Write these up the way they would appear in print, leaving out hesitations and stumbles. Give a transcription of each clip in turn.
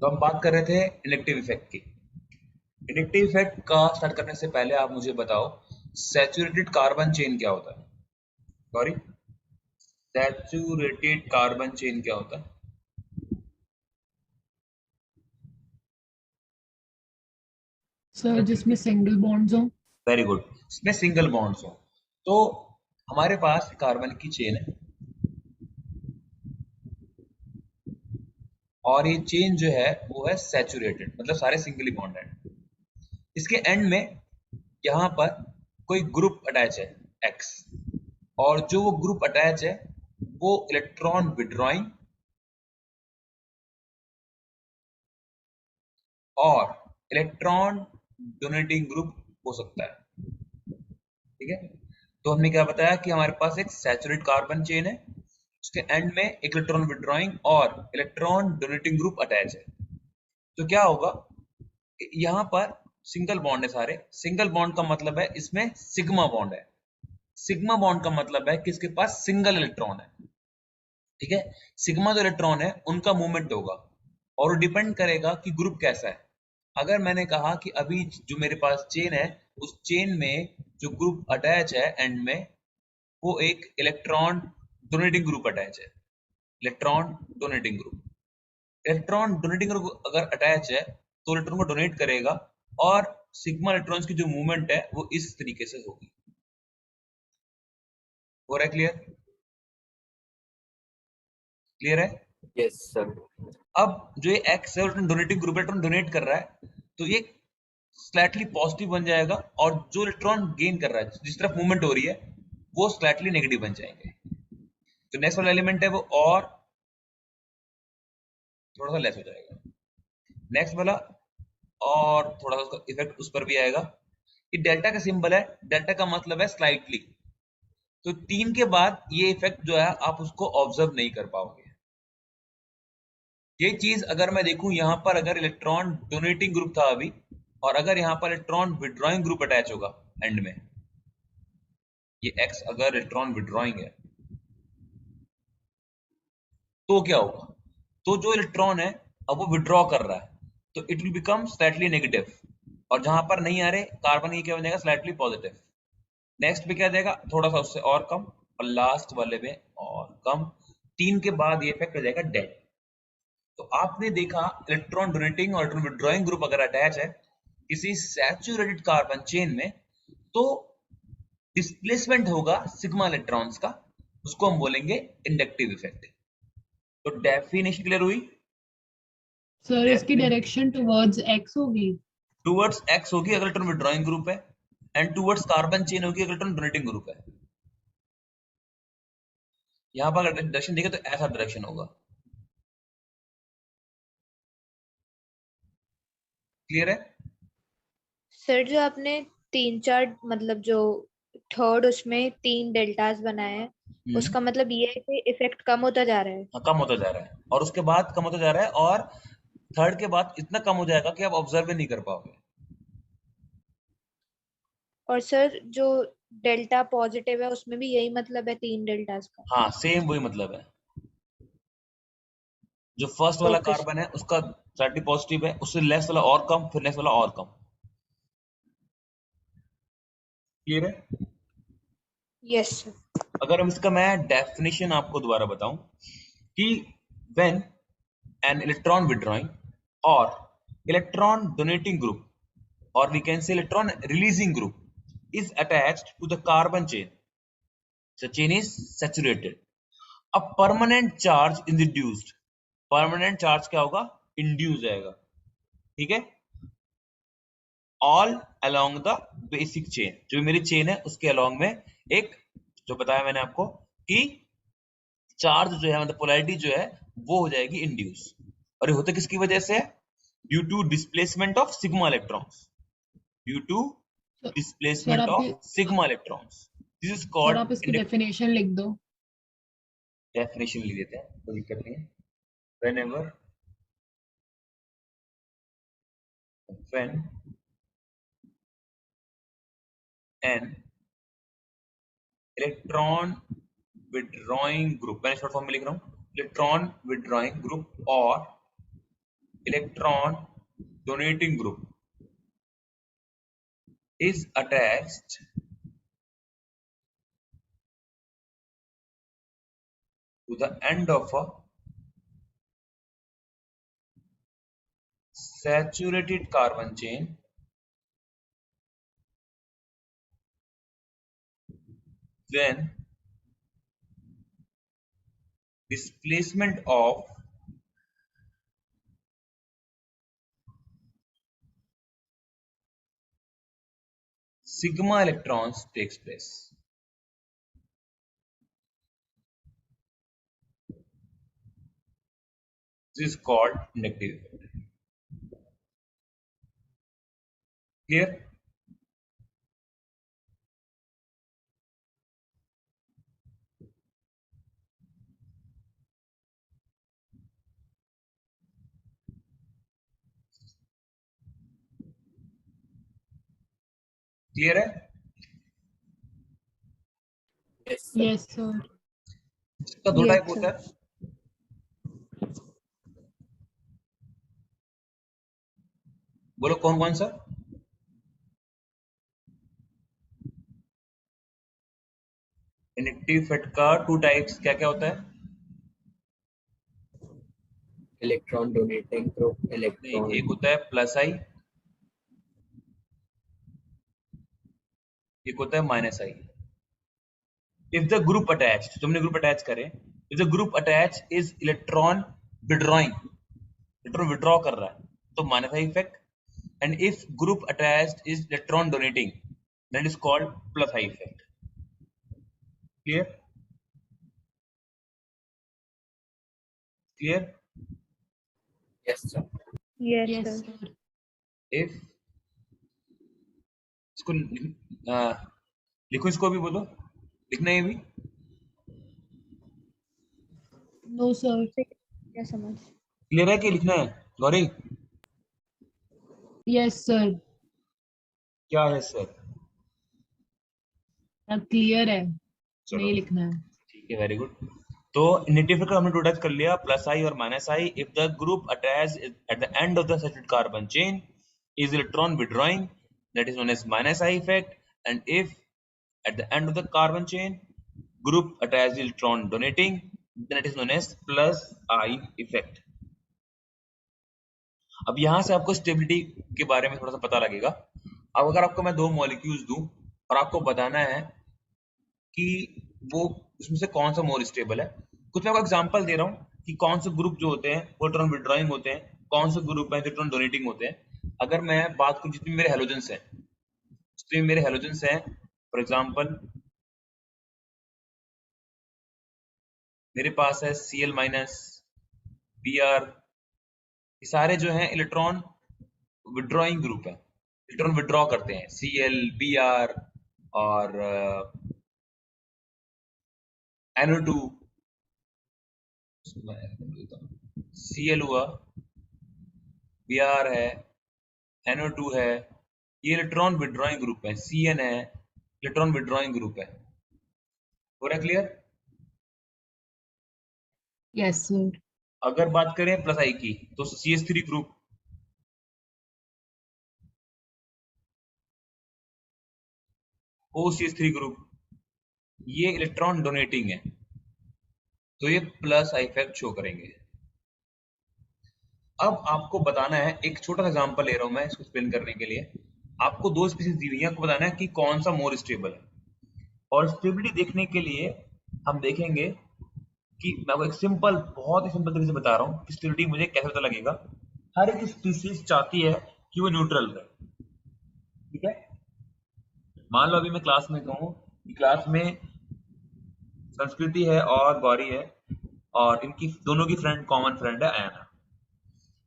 तो हम बात कर रहे थे इंडक्टिव इफेक्ट की। इंडक्टिव इफेक्ट का स्टार्ट करने से पहले आप मुझे बताओ सैचुरेटेड कार्बन चेन क्या होता है। सॉरी, सैचुरेटेड कार्बन चेन क्या होता है? सर जिसमें सिंगल बॉन्ड्स हो। वेरी गुड, इसमें सिंगल बॉन्ड्स हो। तो हमारे पास कार्बन की चेन है और ये चेन जो है वो है सैचुरेटेड, मतलब सारे सिंगल ही बॉन्ड है। इसके एंड में यहाँ पर कोई ग्रुप अटैच है एक्स, और जो वो ग्रुप अटैच है वो इलेक्ट्रॉन विड्रॉइंग और इलेक्ट्रॉन डोनेटिंग ग्रुप हो सकता है। ठीक है, तो हमने क्या बताया कि हमारे पास एक सैचुरेट कार्बन चेन है, उसके एंड में एक इलेक्ट्रॉन विड्रॉइंग और इलेक्ट्रॉन डोनेटिंग ग्रुप अटैच है। तो क्या होगा, यहाँ पर सिंगल बॉन्ड है सारे। सिंगल बॉन्ड का मतलब है इसमें सिग्मा बॉन्ड है। सिग्मा बॉन्ड का मतलब है कि इसके पास सिंगल इलेक्ट्रॉन है। ठीक है, सिग्मा जो इलेक्ट्रॉन है उनका मूवमेंट होगा और वो डिपेंड करेगा कि ग्रुप कैसा है। अगर मैंने कहा कि अभी जो मेरे पास चेन है, उस चेन में जो ग्रुप अटैच है एंड में, वो एक इलेक्ट्रॉन डोनेटिंग ग्रुप अटैच है। Electron donating group, electron donating group अगर अटैच है तो इलेक्ट्रॉन को डोनेट करेगा और सिग्मा इलेक्ट्रॉन्स की जो मूवमेंट है वो इस तरीके से होगी। हो रहा है क्लियर? क्लियर है? Yes sir. अब जो ये एक्स है डोनेटिंग ग्रुप इलेक्ट्रॉन डोनेट कर रहा है, तो ये स्लाइटली पॉजिटिव बन जाएगा, और जो इलेक्ट्रॉन गेन कर रहा है जिस तरफ मूवमेंट हो रही है वो स्लाइटली नेगेटिव बन जाएंगे। तो नेक्स्ट वाला एलिमेंट है वो और थोड़ा सा लेस हो जाएगा। नेक्स्ट वाला और थोड़ा सा उसका इफेक्ट उस पर भी आएगा। ये डेल्टा का सिंबल है, डेल्टा का मतलब है स्लाइटली। तो 3 के बाद ये इफेक्ट जो है आप उसको ऑब्जर्व नहीं कर पाओगे। ये चीज अगर मैं देखूं यहाँ पर, अगर इलेक्ट्रॉन डोनेटिंग ग्रुप था अभी, और अगर यहाँ पर इलेक्ट्रॉन विड्रॉइंग ग्रुप अटैच होगा एंड में, ये एक्स अगर इलेक्ट्रॉन विड्रॉइंग है तो क्या होगा? तो जो इलेक्ट्रॉन है अब वो विड्रॉ कर रहा है, तो it will become slightly negative, और जहां पर नहीं आ रहे कार्बन, ये क्या बन जाएगा? Slightly positive. नेक्स्ट पे क्या देगा? थोड़ा सा उससे और कम, और लास्ट वाले में और कम। 3 के बाद ये इफेक्ट हो जाएगा डेड। तो आपने देखा इलेक्ट्रॉन डोनेटिंग और इलेक्ट्रॉन विड्रॉइंग ग्रुप अगर अटैच है किसी सैचुरेटेड कार्बन चेन में, तो डिस्प्लेसमेंट होगा सिग्मा इलेक्ट्रॉन्स का, उसको हम बोलेंगे इंडक्टिव इफेक्ट। तो डेफिनेशन क्लियर हुई? सर इसकी डेफिनेशन डायरेक्शन टुवर्ड्स एक्स होगी। टूवर्ड्स एक्स होगी अगर इलेक्ट्रॉन विड्रॉइंग ग्रुप है, एंड टूवर्ड्स कार्बन चेन होगी अगर इलेक्ट्रॉन डोनेटिंग ग्रुप है। यहाँ पर अगर डायरेक्शन देखे तो ऐसा डायरेक्शन होगा। क्लियर है? सर जो आपने तीन चार मतलब जो थर्ड उसमें तीन डेल्टास बनाए हैं, उसका मतलब ये है कि इफेक्ट कम होता जा रहा है। हाँ, कम होता जा रहा है और उसके बाद कम होता जा रहा है, और थर्ड के बाद इतना कम हो जाएगा कि आप ऑब्जर्व ही नहीं कर पाओगे। और सर जो डेल्टा पॉजिटिव है उसमें भी यही मतलब है तीन डेल्टास का। हाँ, सेम वही मतलब है। जो फर्स्ट वाला ओके कार्बन है उसका स्लाइटली पॉजिटिव है, उससे लेस वाला और कम, फिर नेक्स्ट वाला और कम। क्लियर है? Yes sir. अगर हम इसका मैं डेफिनेशन आपको दोबारा बताऊं कि when an electron withdrawing or electron donating group, or we can say electron releasing group is attached to the carbon chain, the chain is saturated, a permanent charge is induced। permanent charge क्या होगा? induce जाएगा। ठीक है, all along the basic chain, जो मेरी chain है उसके along में एक, जो बताया मैंने आपको कि चार्ज जो है, मतलब पोलैरिटी जो है वो हो जाएगी इंड्यूस। और ये होता किसकी वजह से? Due to displacement of sigma electrons, due to sir displacement आप of sigma electrons, this is sir called आप इसकी इंडक्टिव। डेफिनेशन लिख दो। डेफिनेशन लिख देते हैं, कोई दिक्कत नहीं है। whenever when an electron withdrawing group, मैं शॉर्ट फॉर्म में लिख रहा हूँ, इलेक्ट्रॉन विड्रॉइंग ग्रुप और electron donating group is attached to the end of a saturated carbon chain when displacement of sigma electrons takes place. This is called inductive effect. Clear? Clear है? Yes, sir. इसका दो Yes, type sir. होता है. बोलो कौन कौन सा? Inductive effect का टू टाइप्स क्या क्या होता है? इलेक्ट्रॉन डोनेटिंग ग्रुप, नहीं, इलेक्ट्रॉन एक होता है प्लस आई, एक होता है minus I. If the group attached, तुमने ग्रुप अटैच करे, if the group attach is electron withdrawing, electron withdraw कर रहा है तो minus I effect. And if group attached is electron donating that is called plus I effect. Clear? Clear? Yes sir. Yes, Yes, sir. sir. If इसको लिखो, इसको भी बोलो, लिखना है ये भी. No, sir. क्या समझ? क्लियर है कि लिखना है गौरी? Yes, sir. क्या है सर? अब क्लियर है, चलो नहीं लिखना है. ठीक है, वेरी गुड. तो नेगेटिव का हमने टू टाइप्स कर लिया, प्लस आई और minus I. If the group attach at the end of the saturated carbon chain is electron withdrawing, that is known as minus I effect. And if at the end of the carbon chain group attached electron donating, then it is known as plus I effect. अब यहां से आपको stability के बारे में थोड़ा सा पता लगेगा. अब अगर आपको मैं दो मॉलिक्यूल्स दूं और आपको बताना है कि वो उसमें से कौन सा मोर स्टेबल है, कुछ मैं आपको एग्जांपल दे रहा हूं कि कौन से ग्रुप जो होते हैं वो इलेक्ट्रॉन विड्रॉइंग होते हैं, कौन से ग्रुप है जो इलेक्ट्रॉन डोनेटिंग होते हैं. अगर मैं बात करूं जितने मेरे हेलोजेंस हैं, जितने मेरे हेलोजेंस हैं, फॉर एग्जांपल मेरे पास है Cl माइनस, Br, ये सारे जो हैं इलेक्ट्रॉन विड्रॉइंग ग्रुप है, इलेक्ट्रॉन विड्रॉ करते हैं. Cl, Br और NO2, Cl हुआ, Br है, NO2 है, ये इलेक्ट्रॉन विड्रॉइंग ग्रुप है. Cn है, इलेक्ट्रॉन विड्रॉइंग ग्रुप है. हो रहा क्लियर? Yes, sir. अगर बात करें प्लस आई की तो CH3 ग्रुप, OCH3 ग्रुप, ये इलेक्ट्रॉन डोनेटिंग है तो ये प्लस आई इफेक्ट शो करेंगे. अब आपको बताना है, एक छोटा सा एग्जांपल ले रहा हूं मैं इसको एक्सप्लेन करने के लिए. आपको दो स्पीसीज दी हुई है, आपको बताना है कि कौन सा मोर स्टेबल है. और स्टेबिलिटी देखने के लिए हम देखेंगे कि मैं आपको एक सिंपल, बहुत ही सिंपल तरीके से बता रहा हूँ कि स्टेबिलिटी मुझे कैसे पता लगेगा. हर एक स्पीसीज चाहती है कि वो न्यूट्रल रहे. ठीक है, मान लो अभी मैं क्लास में कहूँ कि क्लास में संस्कृति है और गौरी है और इनकी दोनों की फ्रेंड, कॉमन फ्रेंड है आयना.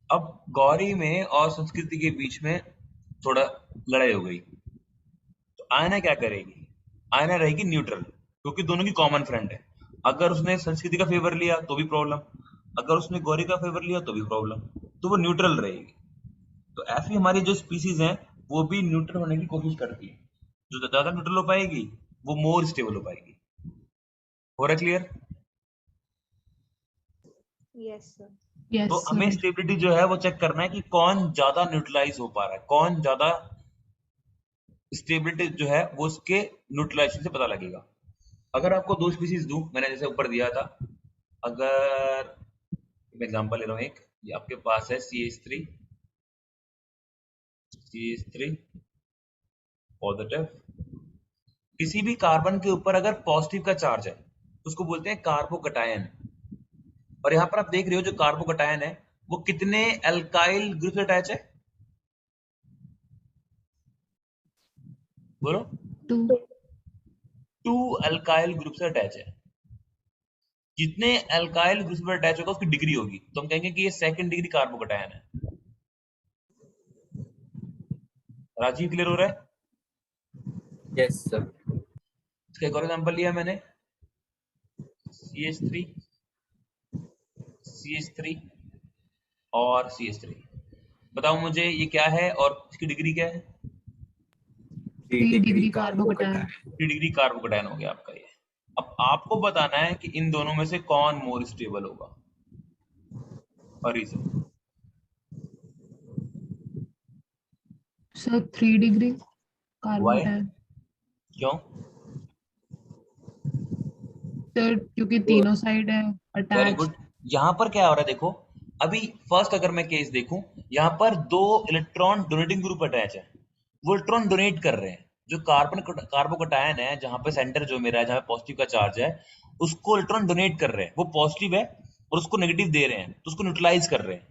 अब गौरी में और संस्कृति के बीच में थोड़ा लड़ाई हो गई तो आयना क्या करेगी? आयना रहेगी न्यूट्रल, क्योंकि दोनों की कॉमन फ्रेंड है. अगर उसने संस्कृति का फेवर लिया तो भी प्रॉब्लम, अगर उसने गौरी का फेवर लिया तो भी प्रॉब्लम, तो वो न्यूट्रल रहेगी. तो ऐसी हमारी जो स्पीसीज हैं वो भी न्यूट्रल होने की कोशिश करती है. जो ज्यादा न्यूट्रल हो पाएगी वो मोर स्टेबल हो पाएगी. हो रहा क्लियर? Yes, sir. Yes, तो हमें sir. स्टेबिलिटी जो है वो चेक करना है कि कौन ज्यादा न्यूट्रलाइज हो पा रहा है, कौन ज्यादा स्टेबिलिटी जो है वो उसके न्यूट्रलाइजेशन से पता लगेगा। अगर आपको दो स्पीसीज दूं, मैंने जैसे ऊपर दिया था, अगर मैं एग्जांपल ले रहा हूँ, एक ये आपके पास है CH3 पॉजिटिव, किसी भी कार्बन के ऊपर अगर पॉजिटिव का चार्ज है तो उसको बोलते हैं कार्बोकटायन। और यहाँ पर आप देख रहे हो जो कार्बोकटायन है वो कितने अल्काइल ग्रुप से अटैच है, बोलो। 2. 2 अल्काइल ग्रुप से अटैच है। जितने अल्काइल ग्रुप से अटैच होगा उसकी डिग्री होगी, तो हम कहेंगे कि ये सेकंड डिग्री कार्बोकटायन है। राजीव, क्लियर हो रहा है? Yes, sir. इसका एक और एग्जांपल लिया मैंने, CH3 CH3 और CH3। बताओ मुझे ये क्या है और इसकी डिग्री क्या है? 3 3 degree degree carbocation. carbocation. 3 degree carbocation हो गया आपका ये। अब आपको बताना है कि इन दोनों में से कौन मोर स्टेबल होगा, और रीजन। Sir, 3 degree वाई, carbocation. क्यों? Sir, क्योंकि वो तीनों साइड है वेरी अटैच. गुड। यहाँ पर क्या हो रहा है देखो, अभी फर्स्ट अगर मैं केस देखूं, यहाँ पर दो इलेक्ट्रॉन डोनेटिंग ग्रुप अटैच है, वो इलेक्ट्रॉन डोनेट कर रहे हैं। जो कार्बोकटायन है, जहाँ पे सेंटर जो मेरा है, जहाँ पॉजिटिव का चार्ज है, उसको इलेक्ट्रॉन डोनेट कर रहे हैं, वो पॉजिटिव है, और उसको नेगेटिव दे रहे हैं, तो उसको न्यूट्रलाइज कर रहे हैं।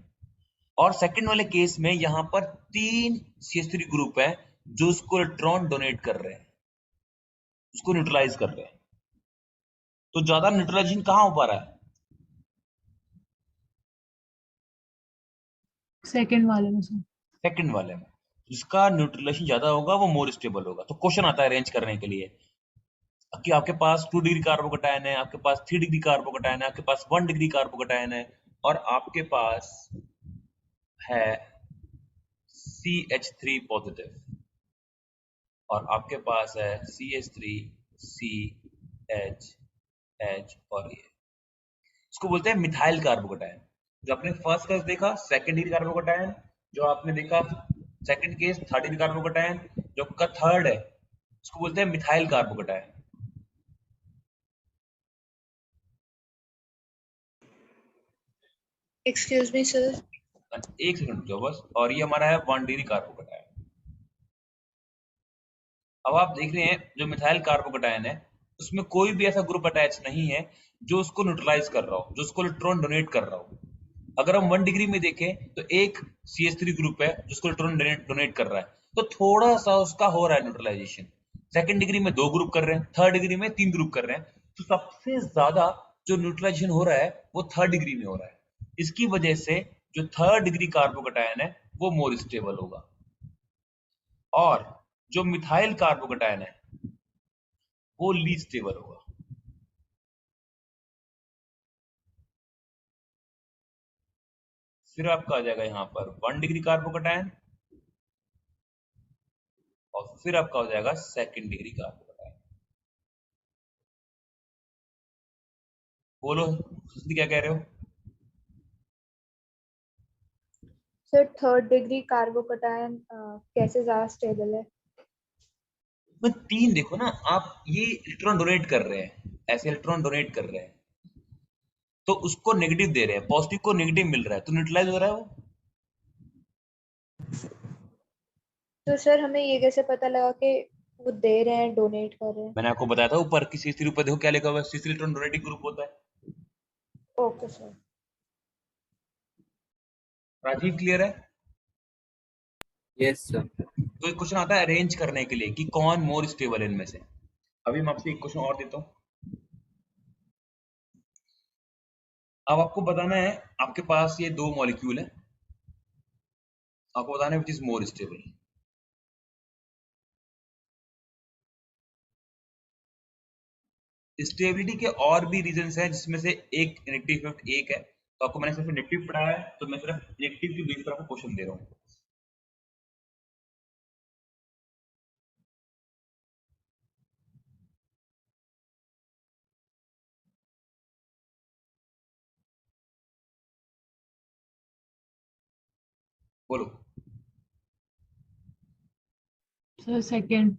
और सेकंड वाले केस में यहाँ पर 3 CH3 ग्रुप है जो उसको इलेक्ट्रॉन डोनेट कर रहे हैं, उसको न्यूट्रलाइज कर रहे हैं। तो ज्यादा न्यूट्रलाइजेशन कहाँ हो पा रहा है? सेकंड वाले में सर. सेकंड वाले में। जिसका न्यूट्रलाइजेशन ज्यादा होगा वो मोर स्टेबल होगा। तो क्वेश्चन आता है अरेंज करने के लिए कि आपके पास 2 डिग्री कार्बोकटायन है, आपके पास 3 डिग्री कार्बोकटायन है, आपके पास 1 डिग्री कार्बोकटायन है, और आपके पास है CH3 पॉजिटिव, और आपके पास है CH3 CH और ये, इसको बोलते हैं मिथाइल कार्बोकटायन। जो आपने फर्स्ट केस देखा सेकंड डिग्री कार्बोकटायन, जो आपने देखा second case third degree carbocation, जो आपका थर्ड है उसको बोलते हैं methyl carbocation. Excuse me sir. एक सेकंड रुक जाओ बस। और ये हमारा है 1 डिग्री कार्बोकटायन। अब आप देख रहे हैं जो मिथाइल कार्बोकटायन है उसमें कोई भी ऐसा ग्रुप अटैच नहीं है जो उसको न्यूट्रलाइज कर रहा हो, जो उसको इलेक्ट्रॉन डोनेट कर रहा हो। अगर हम 1 डिग्री में देखें तो एक CH3 ग्रुप है जिसको इलेक्ट्रॉन डोनेट कर रहा है, तो थोड़ा सा उसका हो रहा है न्यूट्रलाइजेशन। सेकंड डिग्री में 2 ग्रुप कर रहे हैं, थर्ड डिग्री में 3 ग्रुप कर रहे हैं, तो सबसे ज्यादा जो न्यूट्रलाइजेशन हो रहा है वो थर्ड डिग्री में हो रहा है। इसकी वजह से जो थर्ड डिग्री कार्बोकटायन है वो मोर स्टेबल होगा, और जो मिथाइल कार्बोकटायन है वो लीस्ट स्टेबल होगा। फिर आपका आ जाएगा यहाँ पर 1 डिग्री कार्बोकटायन, और फिर आपका हो जाएगा सेकंड डिग्री कार्बोकटायन। बोलो सुस्ती, क्या कह रहे हो? सर थर्ड डिग्री कार्बोकटायन कैसे ज्यादा स्टेबल है? मैं 3 देखो ना आप, ये इलेक्ट्रॉन डोनेट कर रहे हैं, ऐसे इलेक्ट्रॉन डोनेट कर रहे हैं, तो उसको नेगेटिव दे रहे हैं, पॉजिटिव को नेगेटिव मिल रहा है, तो न्यूट्रलाइज हो रहा है वो। तो सर हमें ये कैसे पता लगा कि वो दे रहे हैं, डोनेट कर रहे हैं? मैंने आपको बताया था ऊपर की CH3 ऊपर देखो क्या लिखा हुआ है, CH3 इलेक्ट्रॉन डोनेटिंग ग्रुप होता है। Okay sir. राजीव, क्लियर है? Yes, sir. तो एक क्वेश्चन आता है अरेंज करने के लिए कि कौन मोर स्टेबल है इनमें से। अभी मैं आपसे एक क्वेश्चन और देता हूँ। अब आपको बताना है, आपके पास ये 2 मॉलिक्यूल है, आपको बताना है which is more stable. Stability के और भी रीजंस हैं जिसमें से एक नेगेटिव इफेक्ट एक है, तो आपको मैंने सिर्फ नेगेटिव पढ़ाया है, तो मैं सिर्फ नेगेटिव की बेस पर आपको क्वेश्चन दे रहा हूँ। बोलो। Sir second.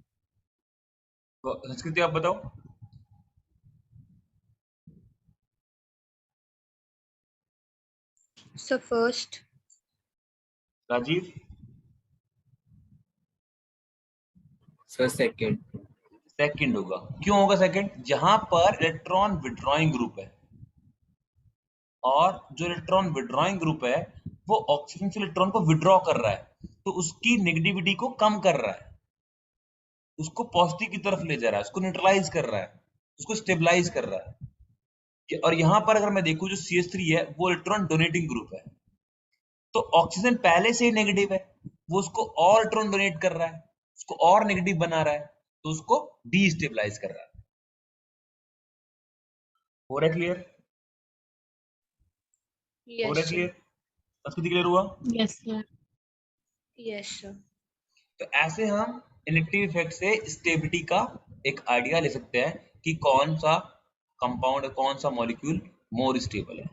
संस्कृति आप बताओ। Sir first. Rajeev. Sir second. Second होगा। क्यों होगा सेकंड? जहां पर इलेक्ट्रॉन विड्रॉइंग ग्रुप है, और जो इलेक्ट्रॉन विड्रॉइंग ग्रुप है वो ऑक्सीजन से इलेक्ट्रॉन को विड्रॉ कर रहा है, तो उसकी नेगेटिविटी को कम कर रहा है, उसको पॉजिटिव की तरफ ले जा रहा है, उसको न्यूट्रलाइज कर रहा है, उसको स्टेबलाइज कर रहा है। और यहां पर अगर मैं देखूं जो CH3 है वो इलेक्ट्रॉन डोनेटिंग ग्रुप है, तो ऑक्सीजन पहले से ही नेगेटिव है, वो उसको और इलेक्ट्रॉन डोनेट कर रहा है, उसको और नेगेटिव बना रहा है, तो उसको डीस्टेबलाइज कर रहा है। हो रहा है क्लियर? हो रहा है यस सर। क्लियर? संस्कृति क्लियर हुआ? Yes sir. Yes sir. तो ऐसे हम इनेक्टिव इफेक्ट से स्टेबिलिटी का एक आइडिया ले सकते हैं कि कौन सा कंपाउंड, कौन सा मॉलिक्यूल मोर स्टेबल है।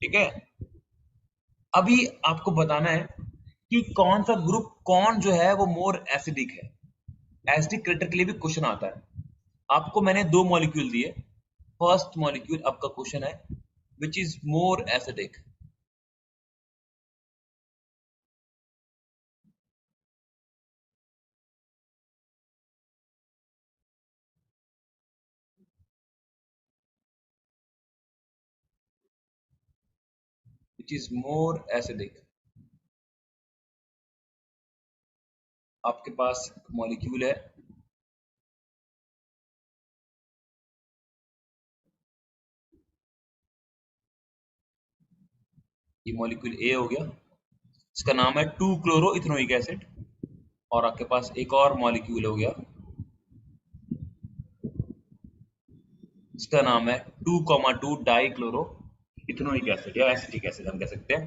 ठीक है, अभी आपको बताना है कि कौन सा ग्रुप, कौन जो है वो मोर एसिडिक है। एसिडिक क्रिएटर के लिए भी क्वेश्चन आता है। आपको मैंने दो मॉलिक्यूल दिए। फर्स्ट मॉलिक्यूल आपका क्वेश्चन है which is more acidic. Which is more acidic. आपके पास मॉलिक्यूल है, ये मॉलिक्यूल ए हो गया, इसका नाम है 2-क्लोरो इथेनोइक एसिड। और आपके पास एक और मॉलिक्यूल हो गया, इसका नाम है 2,2 डाइक्लोरो इथेनोइक एसिड या एसिटिक एसिड हम कह सकते हैं।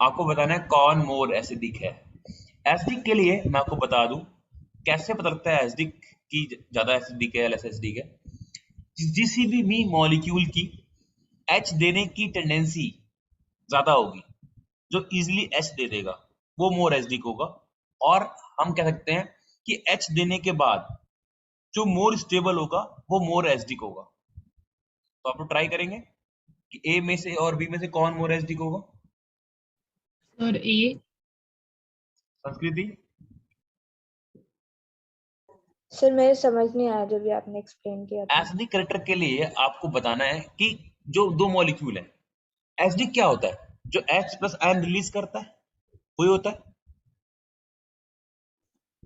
आपको बताना है कौन मोर एसिडिक है। एसिडिक के लिए मैं आपको बता दूं कैसे पता लगता है एसिडिक की ज्यादा एसिडिक है या लेस एसिडिक है। किसी भी मॉलिक्यूल की H देने की टेंडेंसी ज्यादा होगी, जो इजिली H दे देगा वो मोर एसिडिक होगा। और हम कह सकते हैं कि H देने के बाद जो मोर स्टेबल होगा वो मोर एसिडिक होगा। तो आप लोग ट्राई करेंगे कि ए में से और बी में से कौन मोर एसिडिक होगा। सर ए। संस्कृति। सर मेरे समझ नहीं आया जब भी आपने एक्सप्लेन किया था। एसिडिक कैरेक्टर के लिए आपको बताना है कि जो दो मॉलिक्यूल है, एसिडिक क्या होता है? जो H प्लस आयन रिलीज करता है वही होता है।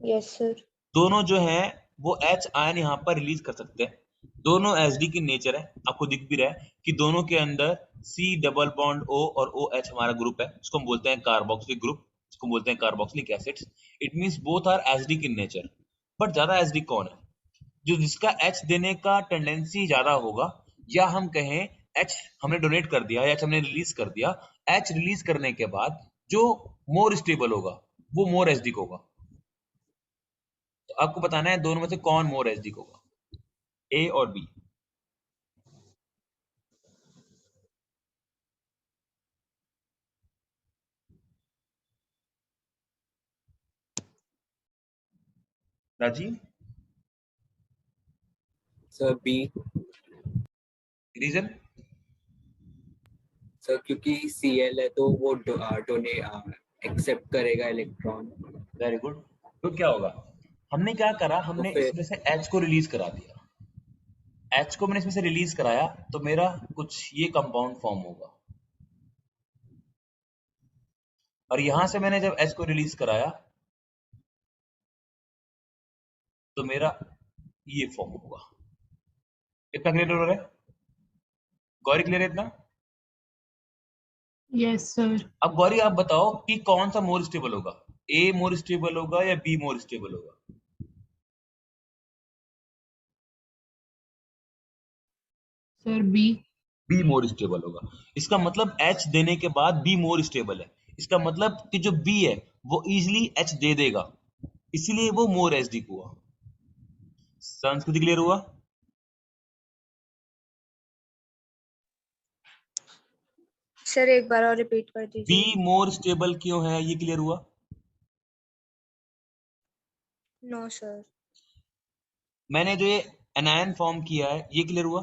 Yes sir. दोनों जो है वो H आयन यहाँ पर रिलीज कर सकते हैं। दोनों एसिडिक की नेचर है, आपको दिख भी रहा है कि दोनों के अंदर C डबल बॉन्ड O और OH हमारा ग्रुप है, इसको हम बोलते हैं कार्बोक्सिलिक ग्रुप, इसको बोलते हैं carboxylic acids. It means both are acidic in nature. But ज्यादा एसिडिक कौन है? जो जिसका H देने का टेंडेंसी ज्यादा होगा, या हम कहें H हमने डोनेट कर दिया या H हमने रिलीज कर दिया, H रिलीज करने के बाद जो मोर स्टेबल होगा वो मोर एसिडिक होगा। तो आपको बताना है दोनों में से कौन मोर एसिडिक होगा, ए और B. Rajeev. Sir B. Reason? Sir क्योंकि Cl है तो वो डोने एक्सेप्ट करेगा इलेक्ट्रॉन। Very good. तो क्या होगा, हमने क्या करा, तो हमने फिर इसमें से H को रिलीज करा दिया। H को मैंने इसमें से रिलीज कराया तो मेरा कुछ ये कंपाउंड फॉर्म होगा, और यहां से मैंने जब H को रिलीज कराया तो मेरा ये फॉर्म होगा। इतना क्लियर हो रहा है? गौरी क्लियर है इतना? Yes sir. अब गौरी आप बताओ कि कौन सा मोर स्टेबल होगा, ए मोर स्टेबल होगा या बी मोर स्टेबल होगा? Sir B. B more stable होगा। इसका मतलब H देने के बाद बी मोर स्टेबल है, इसका मतलब कि जो बी है वो इजिली H दे देगा, इसीलिए वो मोर एसिडिक हुआ। संस्कृति क्लियर हुआ? सर एक बार और रिपीट कर बी दीजिए। मोर स्टेबल क्यों है, ये क्लियर हुआ? No sir. मैंने जो ये एनायन फॉर्म किया है, ये क्लियर हुआ?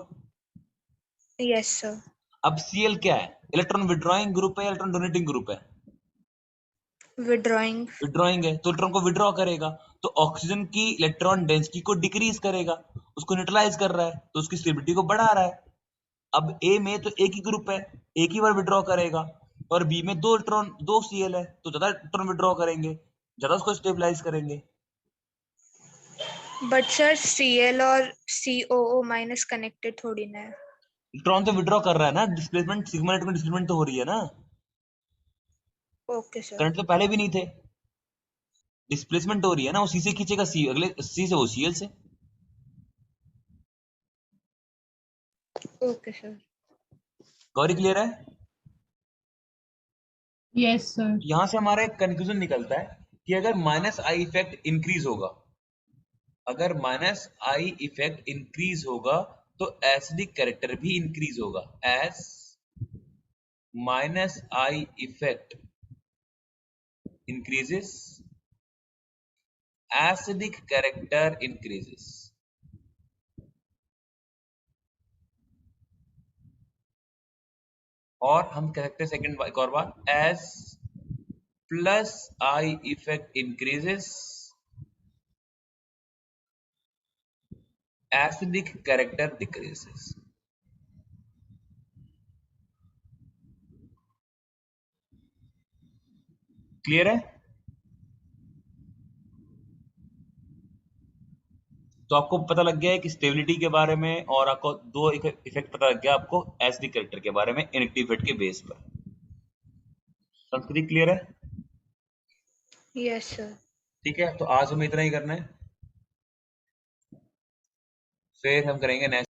Yes sir. अब Cl क्या है? इलेक्ट्रॉन विड्रॉइंग ग्रुप है, इलेक्ट्रॉन डोनेटिंग ग्रुप है? विड्रॉइंग। विड्रॉइंग है, तो इलेक्ट्रॉन को विड्रॉ करेगा, तो ऑक्सीजन की इलेक्ट्रॉन डेंसिटी को डिक्रीज करेगा, उसको न्यूट्रलाइज कर रहा है, तो उसकी स्टेबिलिटी को बढ़ा रहा है। अब ए में तो एक ही ग्रुप है, एक ही बार विड्रॉ करेगा, और बी में दो इलेक्ट्रॉन, दो Cl है, तो ज्यादा इलेक्ट्रॉन विड्रॉ करेंगे, ज्यादा उसको स्टेबलाइज करेंगे। बट सर Cl और COO माइनस कनेक्टेड थोड़ी ना है। इलेक्ट्रॉन तो विड्रॉ कर रहा है ना, डिस्प्लेसमेंट सिग्मा इलेक्ट्रॉन डिस्प्लेसमेंट तो हो रही है ना, ओके सर। करंट तो पहले भी नहीं थे, डिस्प्लेसमेंट हो रही है ना, वो सी से खींचेगा सी, अगले सी से वो Cl से। Okay sir. गौरी क्लियर है? Yes sir. यहां से हमारा एक कंक्लूजन निकलता है कि अगर माइनस आई इफेक्ट इंक्रीज होगा, अगर माइनस आई इफेक्ट इंक्रीज होगा, तो एसिडिक कैरेक्टर भी इंक्रीज होगा। S minus I effect increases, acidic character increases. और हम कह सकते हैं सेकंड एक और बात, as plus I effect increases, acidic character decreases. Clear है? तो आपको पता लग गया है कि स्टेबिलिटी के बारे में, और आपको दो इफेक्ट पता लग गया आपको एसिडिक कैरेक्टर के बारे में इनेक्टिव इफेक्ट के बेस पर। संस्कृति क्लियर है? Yes sir. ठीक है, तो आज हमें इतना ही करना है, फिर हम करेंगे नेक्स्ट